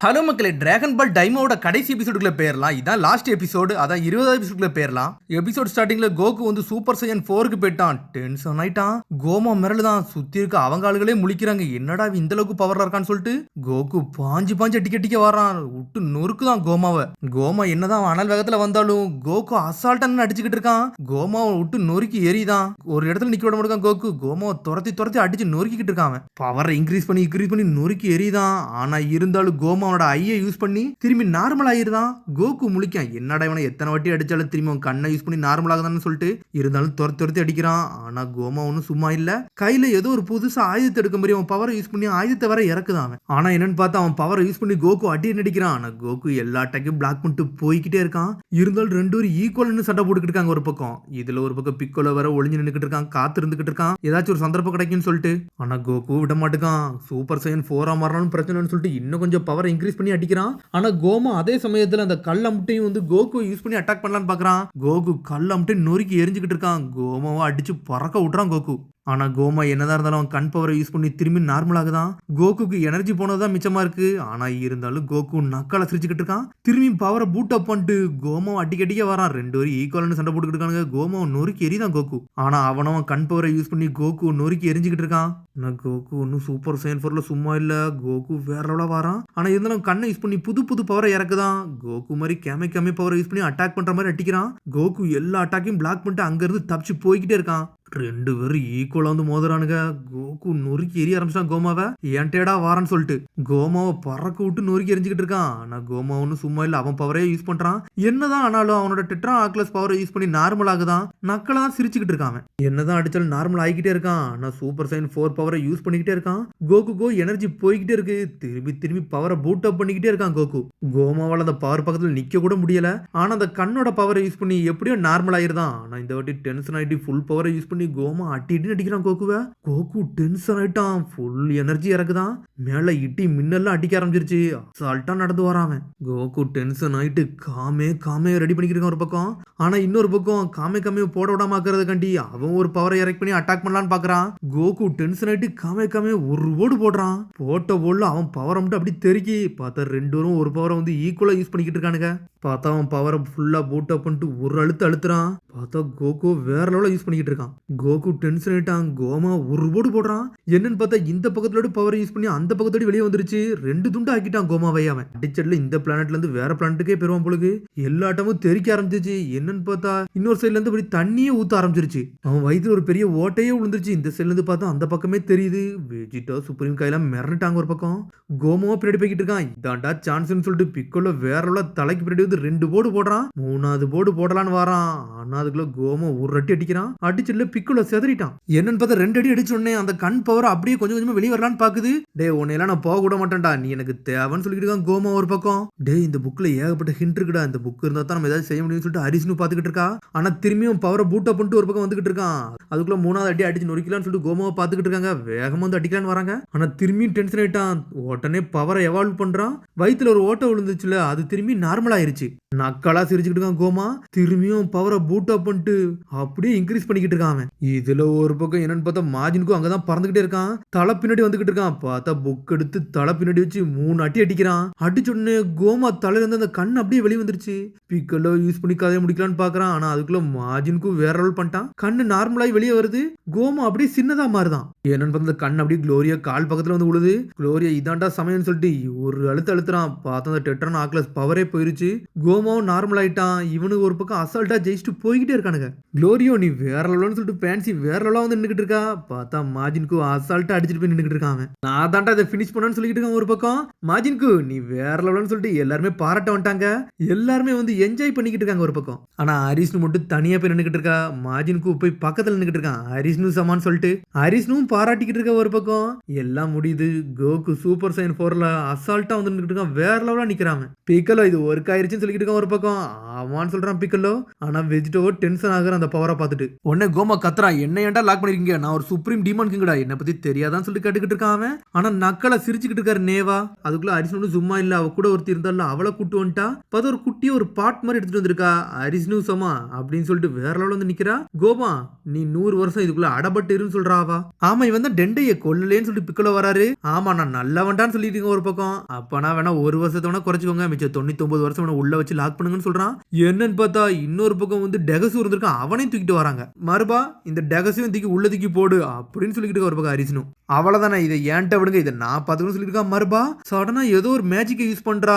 Hello மக்களே, dragon பால் டைமோட கடைசி எபிசோடுக்குள்ள போயிடலாம். இதான் லாஸ்ட் எபிசோடு, அதான் 20வது எபிசோடுக்குள்ள போயிடலாம். எபிசோட் ஸ்டார்டிங்ல கோகு வந்து சூப்பர் சையன் 4க்கு போயிட்டான். டென்ஷன் ஆயிட்டான். கோமா மிரளுதான். சுத்தி இருக்க அவங்க ஆளுகளே முழிக்கிறாங்க. என்னடா இந்த அளவுக்கு பவர்ல இருக்கான்னு சொல்லிட்டு கோகு பாஞ்சு அடிக்க வரான். விட்டு நொறுக்குதான் கோமாவை. கோமா என்னதான் அனல் வேகத்துல வந்தாலும் கோகு அசால்ட்டான அடிச்சுக்கிட்டு இருக்கான். கோமாவை விட்டு நொறுக்கி எரிதான். ஒரு இடத்துல நிக்க விட மாட்டான் கோகு. கோமாவை துரத்தி அடிச்சு நொறுக்கிட்டு இருக்கான். பவரை இன்க்ரீஸ் பண்ணி நொறுக்கி எரிதான். ஆனா இருந்தாலும் கோமா ஐயை யூஸ் பண்ணி திரும்பி நார்மல் ஆயிருதான். கோகு முழிக்கான். என்னடா இவனை எத்தனை வாட்டி அடிச்சாலும் திரும்பி அவன் கண்ணை யூஸ் பண்ணி நார்மல் ஆகுதான்னு சொல்லிட்டு இருந்தாலும் துரத்தி அடிக்கிறான். ஆனா கோமா ஒன்னும் சும்மா இல்ல. கையில ஏதோ ஒரு புதுசா ஆயுதத்தை எடுக்க மாதிரி அவன் பவரை யூஸ் பண்ணி ஆயுதத்தை வர இறக்குதான் அவன். ஆனா என்னன்னு பார்த்தா அவன் பவரை யூஸ் பண்ணி கோகு அடி அடிக்கிறான். ஆனா கோகு எல்லா அட்டாக்கையும் பிளாக் பண்ணிட்டு போய்கிட்டே இருக்கான். இருந்தாலும் ரெண்டு பேரும் ஈக்குவல்னு சண்டை போட்டுக்கிட்டு இருக்காங்க. ஒரு பக்கம் இதுல ஒரு பக்கம் பிக்கோல வர ஒளிஞ்சு நின்னுக்கிட்டு இருக்கான். காத்து இருந்துகிட்டு இருக்கான். ஏதாச்சும் ஒரு சந்தர்ப்பம் கிடைக்கும்னு சொல்லிட்டு. ஆனா கோகு விட மாட்டுக்கான். சூப்பர் சையன் 4 மாறணும் பிரச்சனைன்னு சொல்லிட்டு இன்னும் கொஞ்சம் பவர் இன்க்ரீஸ் பண்ணி அடிக்கிறான். ஆனா கோமா அதே சமயத்துல அந்த கல்ல முட்டையும் வந்து கோகு யூஸ் பண்ணி அட்டாக் பண்ணலான்னு பாக்குறான். கோகு கல்ல முட்டை நொறுக்கி எரிஞ்சுக்கிட்டு இருக்கான். கோமாவை அடிச்சு பறக்க விட்டுறான் கோகு. ஆனா கோமா என்னதான் இருந்தாலும் அவன் கண் பவரை யூஸ் பண்ணி திரும்பி நார்மல் ஆகுதான். கோகுக்கு எனர்ஜி போனதுதான் மிச்சமா இருக்கு. ஆனா இருந்தாலும் கோகு நக்கால சிரிச்சுக்கிட்டு இருக்கான். திரும்பி பவரை பூட் அப் பண்ணிட்டு கோமாவை அடிக்க வரான். ரெண்டு பேரும் ஈக்குவல்னு சண்டை போட்டுக்கிட்டு இருக்காங்க. கோமாவை நொறுக்கி எரிதான் கோகு. ஆனா அவனவன் கண் பவரை யூஸ் பண்ணி கோகு நொறுக்கி எரிஞ்சுக்கிட்டு இருக்கான். கோகு ஒன்னும் சூப்பர் சையன் 4ல சும்மா இல்ல. கோகு வேற லெவலா வரான். ஆனா இருந்தாலும் கண்ணை யூஸ் பண்ணி புது பவரை இறக்குதான். கோகு மாதிரி கேமே பவரை யூஸ் பண்ணி அட்டாக் பண்ற மாதிரி அடிக்கிறான். கோகு எல்லா அட்டாக்கையும் பிளாக் பண்ணிட்டு அங்க இருந்து தப்பிச்சு போய்கிட்டே இருக்கான். ரெண்டு பேரும் ஈக்குவலா வந்து மோதுறானுங்க. கோகு நொறுக்கி எரிய ஆரம்பிச்சான் கோமாவை. ஏன்டேடா வாரான்னு சொல்லிட்டு கோமாவை பறக்க விட்டு நொறுக்கி எரிஞ்சுக்கிட்டு இருக்கான். ஆனா கோமா ஒன்னும் சும்மா இல்ல. அவன் பவரே யூஸ் பண்றான். என்னதான் ஆனாலும் அவனோட டெட்ரா ஆக்லஸ் பவரை யூஸ் பண்ணி நார்மல் ஆகுதான். நக்கலா தான் சிரிச்சுக்கிட்டு இருக்கான். என்னதான் அடிச்சாலும் நார்மல் ஆகிக்கிட்டே இருக்கான். ஆனா சூப்பர் சைன் 4 பவரை யூஸ் பண்ணிக்கிட்டே இருக்கான். கோகுக்கோ எனர்ஜி போய்கிட்டே இருக்கு. திரும்பி பவரை பூட் அப் பண்ணிக்கிட்டே இருக்கான் கோகு. கோமாவால அந்த பவர் பக்கத்துல நிக்க கூட முடியல. ஆனா அந்த கண்ணோட பவரை யூஸ் பண்ணி எப்படியோ நார்மல் ஆயிருதான். ஆனா இந்த வாட்டி டென்ஷன் ஆயிட்டு ஃபுல் பவரை யூஸ் பண்ணி கோமா அடி அடிக்கிறான் கோகுவை. கோகு டென்ஷன் ஆயிட்டான். ஃபுல் எனர்ஜி இறக்குதான். மேல இட்டி மின்னெல்லாம் அடிக்க ஆரம்பிச்சிருச்சு. அசால்ட்டா நடந்து வரான். கோகு டென்ஷன் ஆயிட்டு காமே ரெடி பண்ணிக்கிட்டு ஒரு பக்கம். ஆனா இன்னொரு பக்கம் காமே போட விடாம ஆக்குறதுக்காண்டி அவன் ஒரு பவரை இறக்கி பண்ணி அட்டாக் பண்ணலான்னு பாக்குறான். கோகு டென்ஷன் ஆயிட்டு காமே ஒரு ஓடு போடுறான். போட்ட போல அவன் பவரை மட்டும் அப்படி தெருக்கி பார்த்தா ரெண்டு பேரும் ஒரு பவரை வந்து ஈக்குவலா யூஸ் பண்ணிக்கிட்டு இருக்கானுங்க. பார்த்தா அவன் பவரை ஃபுல்லா பூட் அப் பண்ணிட்டு ஒரு அழுத்துறான். பார்த்தா கோகு வேற லெவலில் யூஸ் பண்ணிக்கிட்டு இருக்கான். கோகு டென்ஷன் ஆயிட்டான். கோமா ஒரு போடு போடுறான். என்னன்னு பார்த்தா இந்த பக்கத்தோட பவர் யூஸ் பண்ணி அந்த பக்கத்தோட வெளியே வந்துருச்சு. ரெண்டு துண்டு ஆக்கிட்டான் கோமாவை. அவன் அடிச்சட்ல இந்த பிளானட்ல இருந்து வேற பிளானட்டுக்கே பெறுவான் பொழுது. எல்லா ஆட்டமும் தெறிக்க ஆரம்பிச்சிச்சு. என்னன்னு பார்த்தா இன்னொரு சைட்ல இருந்து இப்படி தண்ணியே ஊத்த ஆரம்பிச்சிருச்சு. அவன் வயிற்றுல ஒரு பெரிய ஓட்டையே விழுந்துருச்சு. இந்த சைட்ல இருந்து பார்த்தா அந்த பக்கமே தெரியுது. வெஜிடா சுப்ரீம் கையெல்லாம் மிரட்டாங்க ஒரு பக்கம். கோமாவை பின்னாடி போய்கிட்டு இருக்கான். இதாண்டா சான்ஸ்ன்னு சொல்லிட்டு பிக்கோல வேற தலைக்கு பின்னாடி வந்து 2 போடு போடுறான். 3வது போடு போடலான்னு வரான். ஆனா அதுக்குள்ள கோமா ஒரு அடி அடிக்கிறான். அடிச்சுல பிக்கோல செதறிட்டான். என்னன்னு பார்த்தா 2 அடி அடிச்ச உடனே அந்த கண் பவர் அப்படியே கொஞ்சமா வெளியே வரலான்னு பாக்குது. டே உன்னையெல்லாம் நான் போக விட மாட்டேன்டா, நீ எனக்கு தேவைன்னு சொல்லிட்டு இருக்கான் கோமா ஒரு பக்கம். டே இந்த புக்ல ஏகப்பட்ட ஹிண்ட் இருக்குடா. இந்த புக் இருந்தா தான் நம்ம ஏதாவது செய்ய முடியும்னு சொல்லிட்டு ஹரிஷ்னு பாத்துக்கிட்டு இருக்கா. ஆனா திரும்பியும் பவரை பூட் அப் பண்ணிட்டு ஒரு பக்கம் வந்துகிட்டு இருக்கான். அதுக்குள்ள 3வது அடி அடிச்சு நொறுக்கலான்னு சொல்லிட்டு கோமாவை பாத்துக்கிட்டு இருக்காங்க. வேகமா வந்து அடிக்கலான்னு வராங்க. ஆனா திரும்பியும் டென்ஷன் ஆயிட்டான். உடனே பவரை எவால்வ் பண்றான். வயிற்றுல ஒரு ஓட்டை விழுந்துச்சுல, அது திரும்பி நார்மல் ஆயிருச்சு. நக்கலா சிரிச்சுக்கிட்டு இருக்கான் கோமா. திரும்பியும் பவரை பூட் அப் பண்ணிட்டு அப்படியே இன்க்ரீஸ் பண்ணிக்கிட்டு இருக்கான். இதுல ஒரு பக்கம் என்னன்னு பார்த்தா மாஜினுக்கும் அங்கதான் பறந்துகிட்டே இருக்கான். தலை பின்னாடி வந்துகிட்டு இருக்கான். பார்த்தா புக் எடுத்து தலை பின்னாடி வச்சு 3 அடி அடிக்கிறான். அடிச்ச உடனே கோமா தலையில இருந்து அந்த கண் அப்படியே வெளியே வந்துருச்சு. பிக்கலோ யூஸ் பண்ணி கதையை முடிக்கலான்னு பாக்குறான். ஆனா அதுக்குள்ள மாஜினுக்கும் வேற ரோல் பண்ணிட்டான். கண்ணு நார்மலாகி வெளியே வருது. கோமா அப்படியே சின்னதா மாறுதான். என்னன்னு பார்த்தா கண் அப்படியே குளோரியா கால் பக்கத்துல வந்து விழுது. குளோரியா இதாண்டா சமயம்னு சொல்லிட்டு ஒரு அழுத்துறான். பார்த்தா அந்த டெட்ரான் ஆக்லஸ் பவரே போயிருச்சு. கோமாவும் நார்மல் ஆயிட்டான். இவனுக்கு ஒரு பக்கம் அசால்ட்டா ஜெயிச்சுட்டு போய்கிட்டே இருக்கானுங்க. குளோரியோ நீ வேற லெவல்னு சொல்லிட்டு பேன்சி வேற லெவலா வந்து நின்னுகிட்டு இருக்கா. பார்த்தா மாஜினுக்கு அசால்ட்டா அடிச்சிட்டு போய் நின்னுகிட்டு இருக்கான். நான் தாண்டா இதை பினிஷ் பண்ணான்னு சொல்லிட்டு இருக்கான் ஒரு பக்கம். மாஜினுக்கு நீ வேற லெவல்னு சொல்லிட்டு எல்லாருமே பாராட்ட வந்துட்டாங்க. எல்லாருமே வந்து என்ஜாய் பண்ணிக்கிட்டு இருக்காங்க ஒரு பக்கம். ஆனா ஹரிஷ்னு மட்டும் தனியா போய் நின்னுகிட்டு இருக்கா. மாஜினுக்கு போய் பக்கத்துல நின்னுகிட்டு இருக்கான். ஹரிஷ்னு சமான்னு சொல்லிட்டு ஹரிஷ்னும் பாராட்டிக்கிட்டு இருக்க ஒரு பக்கம். எல்லாம் முடியுது. கோகு சூப்பர் சைன் 4ல அசால்ட்டா வந்து நின்னுகிட்டு இருக்கான். வேற லெவலா நிக்கிறான். பிக்கலோ இது ஒர்க் ஆயிருச்சுன்னு சொல்லிட்டு இருக்கான் ஒரு பக்கம். ஆமான்னு சொல்றான் பிக்கலோ. ஆனா வெஜிடோ டென்ஷன் ஆகுற அந்த பவரை பார்த்துட்டு உடனே கோமா கத்துறான், என்ன ஏன்டா லாக் பண்ணிருக்கீங்க, நான் ஒரு சுப்ரீம் டீமான் கிங்கடா, என்ன பத்தி தெரியாதான்னு சொல்லிட்டு கேட்டுக்கிட்டு இருக்கான் அவன். ஆனா நக்கலா சிரிச்சுக்கிட்டு இருக்காரு நேவா. அதுக்குள்ள அரிசனு சும்மா இல்ல, அவ கூட ஒருத்தி இருந்தாலும் அவளை கூட்டு வந்துட்டா. பார்த்தா ஒரு குட்டிய ஒரு பாட் மாதிரி எடுத்துட்டு வந்திருக்கா. அரிசனு சமா அப்படின்னு சொல்லிட்டு வேற லெவல்ல வந்து நிக்கிறா. கோமா நீ 100 வருஷம் இதுக்குள்ள அடபட்டு இருன்னு சொல்றாவா. ஆமா இவன் தான் டெண்டைய கொல்லலேன்னு சொல்லிட்டு பிக்கல வராரு. ஆமா நான் நல்லவன்டான்னு சொல்லிட்டு இருக்கேன் ஒரு பக்கம். அப்பனா வேணா ஒரு வருஷத்தை வேணா குறைச்சிக்கோங்க, மிச்சம் 99 வருஷம் உள்ள வச்சு லாக் பண்ணுங்கன்னு சொல்றான். என்னன்னு பார்த்தா இன்னொரு பக்கம் வந்து டெகசு இருந்திருக்கான், அவனையும் தூக்கிட்டு வராங்க. மறுபா இந்த டெகசையும் தூக்கி உள்ள தூக்கி போடு அப்படின்னு சொல்லிட்டு ஒரு பக்கம் அரிசனும். அவ்வளவுதானே, இதை ஏன்ட்ட விடுங்க, இதை நான் பார்த்துக்கணும்னு சொல்லியிருக்கான். மறுபா சடனா ஏதோ ஒரு மேஜிக்கை யூஸ் பண்றா.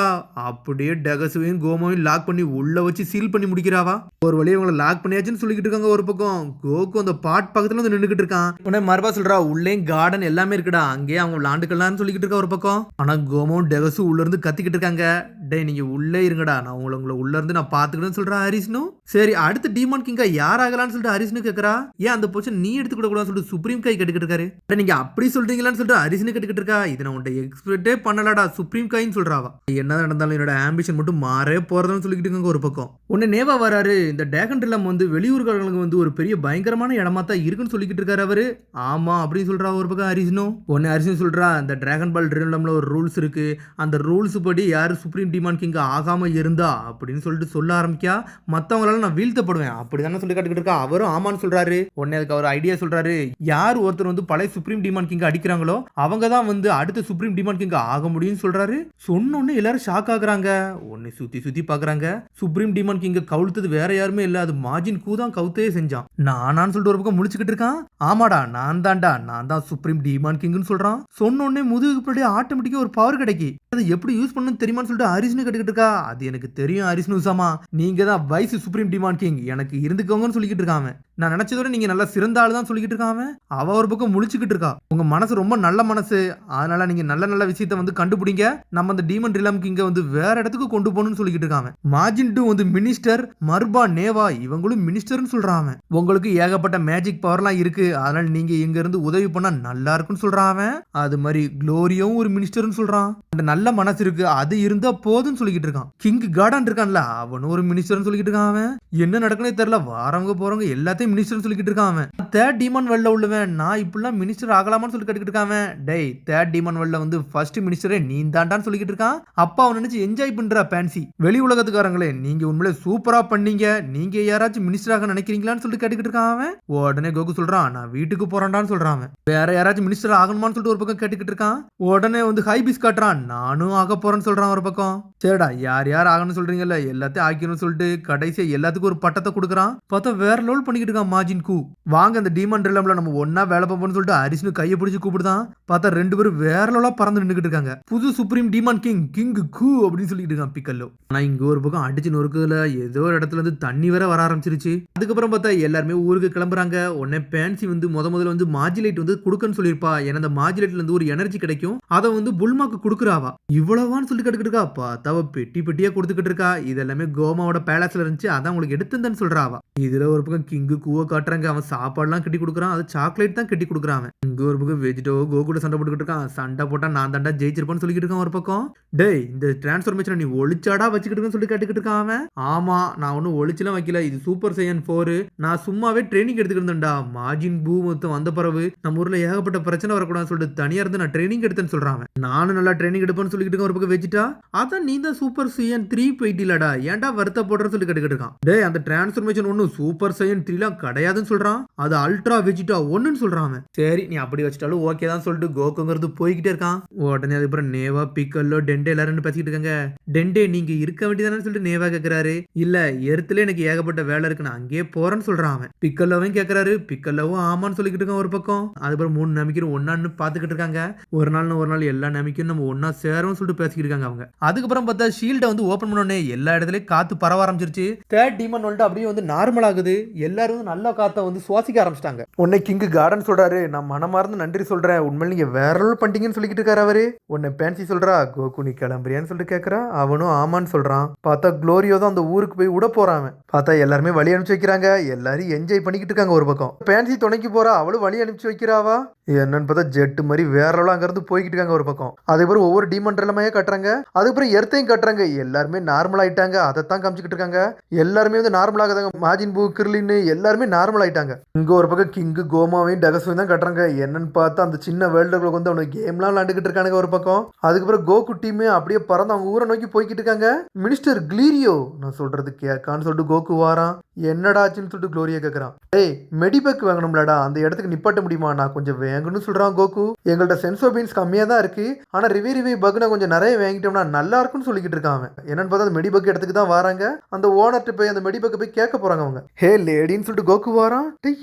அப்படியே டெகசுவையும் கோமாவையும் லாக் பண்ணி உள்ள வச்சு சீல் பண்ணி முடிக்கிறாவா. ஒரு வழியை இவங்களை லாக் பண்ணியாச்சுன்னு சொல்லிக்கிட்டு இருக்காங்க ஒரு பக்கம். கோகு அந்த பாட் பக்கத்துல வந்து நின்றுகிட்டு இருக்கான். உடனே மறுபா சொல்றா, உள்ளே கார்டன் எல்லாமே இருக்குடா, அங்கேயே அவங்க விளாண்டுக்கலாம்னு சொல்லிக்கிட்டு இருக்கா ஒரு பக்கம். ஆனா கோமாவும் டெகசு உள்ள இருந்து கத்திக்கிட்டு இருக்காங்க. டே நீங்க உள்ளே இருங்கடா, நான் உங்களை உள்ள இருந்து நான் பாத்துக்கிட்டேன்னு சொல்றா ஹரிஸ்னும். சரி அடுத்து டீமான் கிங்கா யார் ஆகலான்னு சொல்லிட்டு ஹரிஸ்னு கேட்கறா. ஏன் அந்த பொசிஷன் நீ எடுத்துக்கூட கூடாதுன்னு சொல்லிட்டு சுப்ரீம் கை கேட்டுக்கிட்டு இருக்காரு. நீங்க அப்படி சொல்றீங்களான்னு சொல்லிட்டு ஹரிஸ்னு கேட்டுக்கிட்டு இருக்கா. இதை நான் உன்ட்ட எக்ஸ்பெக்டே பண்ணலடா சுப்ரீம் கைன்னு சொல்றாவா. என்ன நடந்தாலும் என்னோட ஆம்பிஷன் மட்டும் மாறே போறதுன்னு சொல்லிக்கிட்டு இருக்காங்க ஒரு பக்கம். உன்னை நேவா வராரு. இந்த டேகன் ரிலம் வந்து வெளியூர்களுக்கு வந்து ஒரு பெரிய பயங்கரமான இடமா தான் இருக்குன்னு சொல்லிக்கிட்டு இருக்காரு அவரு. ஆமா அப்படின்னு சொல்றா ஒரு பக்கம் ஹரிஸ்னு. உன்னை ஹரிஸ்னு சொல்றா, இந்த டிராகன் பால் ரிலம்ல ஒரு ரூல்ஸ் இருக்கு, அந்த ரூல்ஸ் படி யாரு சுப்ரீம் டீமான் கிங் ஆகாம இருந்தா அப்படின்னு சொல்லிட்டு சொல்ல ஆரம்பிக்கா, மத்தவங்களால நான் வீழ்த்தப்படுவேன் அப்படிதானே சொல்லி காட்டுக்கிட்டு இருக்கா. அவரும் ஆமான்னு சொல்றாரு. உடனே அதுக்கு அவர் ஐடியா சொல்றாரு, யார் ஒருத்தர் வந்து பழைய சுப்ரீம் டீமான் கிங் அடிக்கிறாங்களோ அவங்க தான் வந்து அடுத்த சுப்ரீம் டீமான் கிங் ஆக முடியும்னு சொல்றாரு. சொன்னோன்னு எல்லாரும் ஷாக் ஆகுறாங்க. உன்னை சுத்தி சுத்தி பாக்குறாங்க. சுப்ரீம் டீமான் கிங்க கவுழ்த்தது வேற யாருமே இல்ல, அது மாஜின் கூ தான் கவுத்தே செஞ்சான். நானான்னு சொல்லிட்டு ஒரு பக்கம் முடிச்சுக்கிட்டு இருக்கான். ஆமாடா நான் தான்டா, நான் தான் சுப்ரீம் டீமான் கிங்னு சொல்றான். சொன்னோடனே முதுகுக்கு பின்னாடி ஆட்டோமேட்டிக்கா ஒரு பவர் கிடைக்கி. அதை எப்படி யூஸ் பண்ணணும் தெரியுமான்னு சொல்லிட்டு ஹரிஸ்னு கேட்டுக்கிட்டு இருக்கா. அது எனக்கு தெரியும் ஹரிஸ்னு உசாமா, நீங்க தான் வைஸ் சுப்ரீம் டிமாண்ட் கிங், எனக்கு இருந்துக்கோங்கன்னு சொல்லிக்கிட்டு இருக்காம. நான் நினைச்சதோட நீங்க நல்லா சிறந்த ஆளு தான் சொல்லிக்கிட்டு இருக்காம. அவ ஒரு பக்கம் முழிச்சுக்கிட்டு இருக்கா. உங்க மனசு ரொம்ப நல்ல மனசு, அதனால நீங்க நல்ல நல்ல விஷயத்த வந்து கண்டுபிடிங்க, நம்ம அந்த டீமன் ரிலம் கிங்க வந்து வேற இடத்துக்கு கொண்டு போகணும்னு சொல்லிக்கிட்டு இருக்காங்க. மார்ஜின் டூ வந்து மினிஸ்டர், மர்பா நேவா இவங்களும் மினிஸ்டர்னு சொல்றாங்க. உங்களுக்கு ஏகப்பட்ட மேஜிக் பவர்லாம் இருக்கு, அதனால நீங்க இங்க இருந்து உதவி பண்ணா நல்லா இருக்குன்னு சொல்றான். அது மாதிரி குளோரியும் ஒரு மினிஸ்டர்னு சொல்றான். அந்த நல்ல மனசு இருக்கு, அது இருந்தா போதும்னு சொல்லிக்கிட்டு இருக்கான். கிங் கார்டன் இருக்கான்ல, அவனும் ஒரு மினிஸ்டர்னு சொல்லிக்கிட்டு இருக்கான். அவன் என்ன நடக்குனே தெரியல, வாரவங்க போறவங்க எல்லாத்தையும் மினிஸ்டர் சொல்லிக்கிட்டு இருக்கான். அவன் தேர்ட் டீமன் வெல்ல உள்ளவன், நான் இப்படிலாம் மினிஸ்டர் ஆகலாமான்னு சொல்லி கேட்டுக்கிட்டு இருக்கான். டேய் தேர்ட் டீமன் வெல்ல வந்து ஃபர்ஸ்ட் மினிஸ்டரே நீ தாண்டான்னு சொல்லிக்கிட்டு இருக்கான். அப்பா அவன் நினைச்சு என்ஜாய் பண்றா பேன்சி. வெளி உலகத்துக்காரங்களே நீங்க உண்மையிலே சூப்பரா பண்ணீங்க, நீங்க யாராச்சும் மினிஸ்டராக நினைக்கிறீங்களான்னு சொல்லிட்டு கேட்டுக்கிட்டு இருக்கான். உடனே கோகு சொல்றான், நான் வீட்டுக்கு போறான்டான்னு சொல்றான். வேற யாராச்சும் மினிஸ்டர் ஆகணுமான்னு சொல்லிட்டு ஒரு பக்கம் கேட்டுக்கிட்டு இருக்கான். உடனே வந்து ஹைபிஸ் காட்டுறான், நானும் ஆக போறேன்னு சொல்றான் ஒரு பக்கம். சரிடா யார் யார் ஆகணும்னு சொல்றீங்கல்ல எல்லாத்தையும் ஆக்கணும்னு சொல்லிட்டு கடைசியா எல்லாத்துக்கும் ஒரு பட்டத்தை கொடுக்குறான். பார்த்தா வேற லெவல் பண்ணிக்கிட்டு இருக்கான் மார்ஜின் கூ. வாங்க அந்த டீமன் ரிலம்ல நம்ம ஒன்னா வேலை பார்ப்போம்னு சொல்லிட்டு ஹரிஸ்னு கையை பிடிச்சு கூப்பிடுதான். பார்த்தா ரெண்டு பேரும் வேற லெவலா பறந்து நின்றுகிட்டு இருக்காங்க. புது சுப்ரீம் டீமான் கிங் கிங் கூ அப்படின்னு சொல்லிட்டு இருக்கான் பிக்கல்லோ. ஆனா இங்க ஒரு பக்கம் அடிச்சு நொறுக்குதுல ஏதோ ஒரு இடத்துல இருந்து தண்ணி வேற வர ஆரம்பிச்சிருச்சு. அதுக்கப்புறம் பார்த்தா எல்லாருமே ஊருக்கு கிளம்புறாங்க. உடனே பேன்சி வந்து முதல்ல வந்து மாஜிலைட் வந்து கொடுக்கன்னு சொல்லியிருப்பா. ஏன்னா அந்த மாஜிலைட்ல இருந்து ஒரு எனர்ஜி கிடைக்கும், அதை வந்து புல்மாக்கு கொடுக்குறாவா. இவ்வளவான்னு சொல்லி கேட்டுக்கிட்டு இருக்கா. பார்த்தா பெட்டி பெட்டியா கொடுத்துக்கிட்டு இருக்கா. இதெல்லாமே கோமாவோட பேலஸ்ல இருந்துச்சு, அதான் உங்களுக்கு எடுத்துன்னு சொல்றாவா. இதுல ஒரு பக்கம் கிங்கு கூவ காட்டுறாங்க. அவன் சாப்பாடுலாம் கட்டி கொடுக்குறான், அது சாக்லேட் தான் கட்டி கொடுக்குறான். இங்க ஒரு பக்கம் வெஜிடோ கோகுட சண்டை போட்டுக்கிட்டு இருக்கான். சண்டை போட்டா நான் தாண்டா ஜெயிச்சிருப்பான்னு சொல்லிக்கிட்டு இருக்கான் ஒரு பக்கம். டேய் இந்த டிரான்ஸ்ஃபர்மேஷன் நீ ஒளிச்சாடா வச்சுக்கிட்டு சொல்லி கேட்டுக்கிட்டு இருக்கான் அவன். ஆமா நான் ஒன்னும் ஒளிச்சுலாம் வைக்கல, இது சூப்பர் சையன் 4, நான் சும்மாவே ட்ரைனிங் எடுத்துக்கிட்டு இருந்தேன்டா. மார்ஜின் பூ மொத்தம் வந்த பிறகு நம்ம ஊர்ல ஏகப்பட்ட பிரச்சனை வரக்கூடாதுன்னு சொல்லிட்டு தனியா இருந்து நான் ட்ரைனிங் எடுத்தேன்னு சொல்றான். நானும் நல்லா ட்ரைனிங் எடுப்பேன்னு சொல்லிக்கிட்டு இருக்கேன் ஒரு பக்கம் வெஜிட்டா. அதான் நீ தான் சூப்பர் சையன் 3 போயிட்டிலடா, ஏன்டா வருத்த போடுறன்னு சொல்லி கேட்டுக்கிட்டு இருக்கான். டேய் அந்த டிரான்ஸ்ஃபர்மேஷன் ஒன்னும் சூப்பர் சையன் 3 கிடையாதுன்னு சொல்றான், அது அல்ட்ரா வெஜிட்டா 1ன்னு சொல்றான். சரி நீ அப்படி வச்சிட்டாலும் ஓகே தான் சொல்லிட்டு கோகுங்கிறது போய்கிட்டே இருக்கான். உடனே அதுக்கப்புறம் நேவா பிக்கல்லோ டெண்டே எல்லாரும் பேசிக்கிட்டு இருக்காங்க. டெண்டே நீங்க இருக்க வேண்டியதானு சொல்லிட்டு நேவா கேக்குறாரு. இல்ல எர்த்துல எனக்கு ஏகப்பட்ட வேலை இருக்கு, நான் அங்கேயே போறேன்னு சொல்றான் அவன். பிக்கல்லோவையும் கேக்குறாரு. பிக்கல்லோவும் ஆமான்னு சொல்லிக்கிட்டு இருக்கான் ஒரு பக்கம். அதுக்கப்புறம் 3 நம்பிக்கையும் ஒன்னான்னு பாத்துக்கிட்டு இருக்காங்க. ஒரு நாள் எல்லா நம்பிக்கையும் நம்ம ஒன்னா சேரும் சொல்லிட்டு பேசிக்கிட்டு இருக்காங்க அவங்க. அதுக்கப்புறம் பார்த்தா ஷீல்டை வந்து ஓபன் பண்ணோடனே எல்லா இடத்துலயும் காத்து பரவ ஆரம்பிச்சிருச்சு. தேர்ட் டீமன் வந்து அப்படியே வந்து நார்மல் ஆகுது. எல்லாரும் வந்து நல்ல காத்த வந்து சுவாசிக்க ஆரம்பிச்சிட்டாங்க. உன்னை கிங் கார்டன் சொல்றாரு, நான் மனமார்ந்து நன்றி சொல்றேன், உண்மையில நீங்க வேற லெவல் பண்ணிட்டீங்கன்னு சொல்லிக்கிட்டு இருக்காரு அவரு. உன்னை பேன்சி சொல்றா, கோகு நீ கிளம்புறியான்னு சொல்லிட்டு கேட்கறா. அவனும் ஆமான்னு சொல்றான். பார்த்தா குளோரியோ தான் அந்த ஊருக்கு போய் விட போறான். பார்த்தா எல்லாருமே வழி அனுப்பிச்சு வைக்கிறாங்க. எல்லாரும் என்ஜாய் பண்ணிக்கிட்டு இருக்காங்க ஒரு பக்கம். பேன்சி துணைக்கு போறா, அவளும் வழி அனுப்பிச்சு வைக்கிறாவா. என்னன்னு பார்த்தா ஜெட்டு மாதிரி வேற லெவல் அங்க இருந்து போய்கிட்டு இருக்காங்க ஒரு பக்கம். அதே போல ஒவ்வொரு ஒரு டீமண்ட்ரலமையா கட்டுறாங்க. அதுக்கப்புறம் எர்த்தையும் கட்டுறாங்க. எல்லாருமே நார்மல் ஆயிட்டாங்க. அதைத்தான் காமிச்சுக்கிட்டு இருக்காங்க. எல்லாருமே வந்து நார்மல் ஆகுதாங்க. மாஜின் பூ, கிர்லின் எல்லாருமே நார்மல் ஆயிட்டாங்க. இங்க ஒரு பக்கம் கிங்கு கோமாவையும் டெகஸையும் தான் கட்டுறாங்க. என்னன்னு பார்த்தா அந்த சின்ன வேர்ல்டுகளுக்கு வந்து அவனுக்கு கேம்லாம் விளையாண்டுக்கிட்டு இருக்கானுங்க ஒரு பக்கம். அதுக்கப்புறம் கோகு டீமே அப்படியே பறந்து அவங்க ஊரை நோக்கி போய்கிட்டு இருக்காங்க. மினிஸ்டர் கிளீரியோ நான் சொல்றது கேட்கான்னு சொல்லிட்டு கோகு வாரான். என்னடா ஆச்சுன்னு சொல்லிட்டு குளோரியா கேட்கறான். ஏய் மெடிபேக் வாங்கணும்லடா, அந்த இடத்துக்கு நிப்பாட்ட முடியுமா? நான் கொஞ்சம் வேங்கணும்னு சொல்றான் கோகு. எங்கள்ட்ட சென்சோ பீன்ஸ் கம்மியா தான் இருக்கு, ஆனா ரிவி பக் நான் கொஞ்சம் நிறைய வாங்கிட்டோம்னா நல்லா இருக்கும்னு சொல்லிக்கிட்டு இருக்கான் அவன். என்னன்னு பார்த்தா அந்த மெடிபக் இடத்துக்கு தான் வராங்க. அந்த ஓனர்ட்ட போய் அந்த மெடிபக் போய் கேட்க போறாங்க அவங்க. ஹே லேடின்னு சொல்லிட்டு கோகு வாரான். டேய்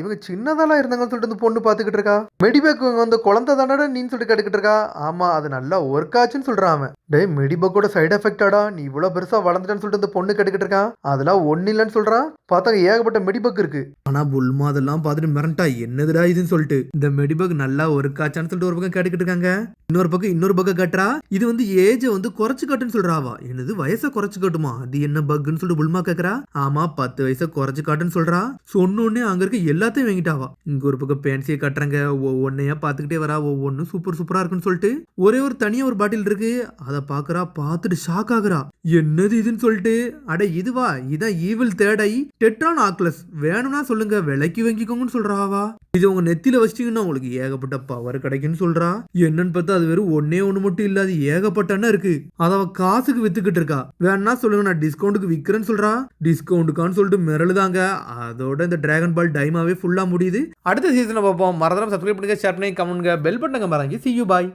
இவங்க சின்னதாலாம் இருந்தாங்கன்னு சொல்லிட்டு அந்த பொண்ணு பாத்துக்கிட்டு இருக்கா. மெடிபேக் வந்து குழந்தை தானடா நீன்னு சொல்லிட்டு கேட்டுக்கிட்டு இருக்கா. ஆமா அது நல்லா ஒர்க் ஆச்சுன்னு சொல்றான் அவன். டேய் மெடிபக்கோட சைடு எஃபெக்டாடா, நீ இவ்வளவு பெருசா வளர்ந்துட்டேன்னு சொல்லிட்டு அந்த பொண்ணு கேட்டுக்கிட்டு இருக்கான். அதெல்லாம் ஒன்னு இல்லைன்னு சொல்றான். பார்த்தாங்க ஏகப்பட்ட மெடிபக் இருக்கு. ஆனா புல்மா அதெல்லாம் பார்த்துட்டு மிரண்டா, என்னதுடா இதுன்னு சொல்லிட்டு. இந்த மெடிபக் நல்லா ஒர்க் ஆச்சான்னு சொல்லிட்டு ஒரு பக்கம் கேட்டுக்கிட்டு இருக்காங்க. இன்னொரு பக்கம் கட்டுறா. இது வந்து ஏஜ வந்து குறைச்சு காட்டுன்னு சொல்றாவா. என்னது வயசை குறைச்சு காட்டுமா? அது என்ன பக்னு சொல்லிட்டு புல்மா கேக்குறா. ஆமா 10 வயசை குறைச்சு காட்டுன்னு சொல்றா. சொன்னோடனே அங்க இருக்க எல்லாத்தையும் வாங்கிட்டாவா. இங்க ஒரு பக்கம் பேன்சியை கட்டுறாங்க. ஒவ்வொன்னையா பாத்துக்கிட்டே வரா. ஒவ்வொன்னும் சூப்பரா இருக்குன்னு சொல்லிட்டு ஒரே ஒரு தனியா ஒரு பாட்டில் இருக்கு. அதை பாக்குறா. பார்த்துட்டு ஷாக் ஆகுறா. என்னது இதுன்னு சொல்லிட்டு. அட இதுவா, இதான் ஈவில் தேர்ட் ஐ டெட்ரான் ஆக்லஸ், வேணும்னா சொல்லுங்க விலைக்கு வாங்கிக்கோங்கன்னு சொல்றாவா. இது உங்க நெத்தியில வச்சிட்டீங்கன்னா உங்களுக்கு ஏகப்பட்ட பவர் கிடைக்குன்னு சொல்றா. என்னன்னு பார்த்தா அது வெறும் ஒண்ணு மட்டும் இல்ல, அது ஏகப்பட்டன்னா இருக்கு. அத அவ காசுக்கு வித்துக்கிட்டு இருக்கா. வேணா சொல்லுங்க நான் டிஸ்கவுண்ட்டுக்கு விக்கிறேன்னு சொல்றா. டிஸ்கவுண்ட்டுக்கான்னு சொல்லிட்டு மிரளுதாங்க. அதோட இந்த டிராகன் பால் டைமாவே ஃபுல்லா முடியுது. அடுத்த சீசனை பார்ப்போம். மறந்துடாம சப்ஸ்கிரைப் பண்ணுங்க, ஷேர் பண்ணுங்க, கமெண்ட்ங்க, பெல் பட்டனை மறந்து. See you, bye.